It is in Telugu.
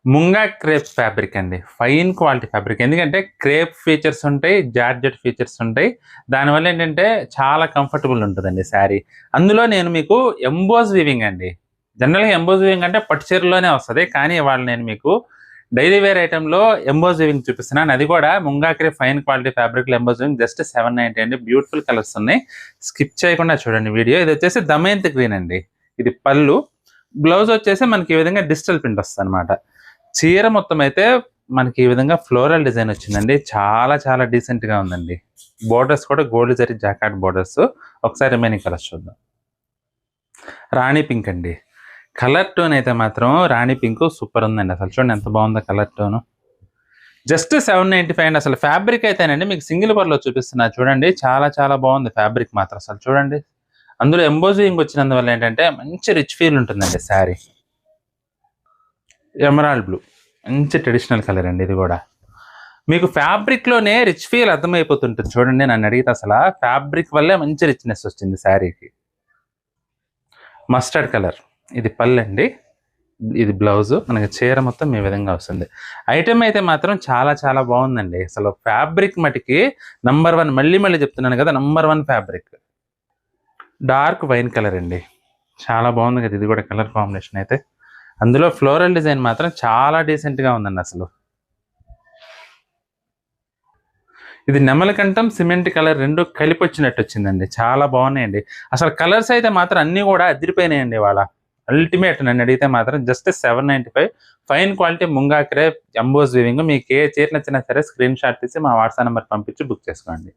ముంగా క్రేప్ ఫ్యాబ్రిక్ అండి. Fine quality fabric. ఎందుకంటే క్రేప్ ఫీచర్స్ ఉంటాయి, జార్జెట్ ఫీచర్స్ ఉంటాయి. దానివల్ల ఏంటంటే చాలా కంఫర్టబుల్ ఉంటదండి శారీ. అందులో నేను మీకు ఎంబోస్ వీవింగ్ అండి. జనరల్‌గా ఎంబోస్ వీవింగ్ అంటే పట్టు చీరల్లోనే వస్తది. కానీ ఇవాళ నేను మీకు డైలీ వేర్ ఐటెమ్‌లో ఎంబోస్ వీవింగ్ చూపిస్తున్నాను. అది కూడా ముంగా క్రేప్ ఫైన్ క్వాలిటీ ఫ్యాబ్రిక్‌లో ఎంబోస్ వీవింగ్ జస్ట్ 790 అండి. బ్యూటిఫుల్ కలర్స్ ఉన్నాయి. స్కిప్ చేయకుండా చూడండి వీడియో. ఇది వచ్చేసి దమయంతి గ్రీన్ అండి. ఇది పళ్ళు. బ్లౌజ్ వచ్చేసి మనకి ఈ విధంగా డిజిటల్ ప్రింట్ వస్తదనమాట. చీర మొత్తం అయితే మనకి ఈ విధంగా ఫ్లోరల్ డిజైన్ వచ్చిందండి. చాలా చాలా డీసెంట్‌గా ఉందండి. బోర్డర్స్ కూడా గోల్డ్ జరీ జాకార్డ్ బోర్డర్స్. ఒకసారి రిమైనింగ్ కలర్స్ చూద్దాం. రాణి పింక్ అండి. కలర్ టోన్ అయితే మాత్రం రాణి పింక్ సూపర్ ఉందండి. అసలు చూడండి ఎంత బాగుందో కలర్ టోన్. జస్ట్ 795 అండి. అసలు ఫ్యాబ్రిక్ అయితేనండి మీకు సింగిల్ పర్‌లో చూపిస్తున్నా చూడండి. చాలా చాలా బాగుంది ఫ్యాబ్రిక్ మాత్రం అసలు చూడండి. అందులో ఎంబోజింగ్ వచ్చినందువల్ల ఏంటంటే మంచి రిచ్ ఫీల్ ఉంటుందండి శారీ. Emerald blue. మంచి ట్రెడిషనల్ కలర్ అండి ఇది కూడా. మీకు ఫ్యాబ్రిక్‌లోనే రిచ్ ఫీల్ అర్థమైపోతుంటుంది చూడండి. నన్ను అడిగితే అసల ఫ్యాబ్రిక్ వల్లే మంచి రిచ్‌నెస్ వచ్చింది శారీకి. Mustard colour. ఇది పళ్ళండి. ఇది బ్లౌజు. మనకి చీర మొత్తం ఈ విధంగా వస్తుంది. ఐటెమ్ అయితే మాత్రం చాలా చాలా బాగుందండి. అసలు ఫ్యాబ్రిక్ మటికి నంబర్ 1 మళ్ళీ మళ్ళీ చెప్తున్నాను కదా! Number 1 fabric. Dark wine colour అండి. చాలా బాగుంది కదా! ఇది కూడా కలర్ కాంబినేషన్ అయితే. అందులో ఫ్లోరల్ డిజైన్ మాత్రం చాలా డీసెంట్‌గా ఉందండి అసలు. ఇది నెమలికంఠం, సిమెంట్ కలర్ 2 కలిపొచ్చినట్టు వచ్చిందండి. చాలా బాగున్నాయండి. అసలు కలర్స్ అయితే మాత్రం అన్నీ కూడా అదిరిపోయినాయండి ఇవాళ. అల్టిమేట్ నన్ను అడిగితే మాత్రం just 795 fine quality munga crepe emboss weaving. మీకు ఏ చీర నచ్చినా సరే స్క్రీన్ షాట్ తీసి మా వాట్సాప్ నంబర్ పంపించి బుక్ చేసుకోండి.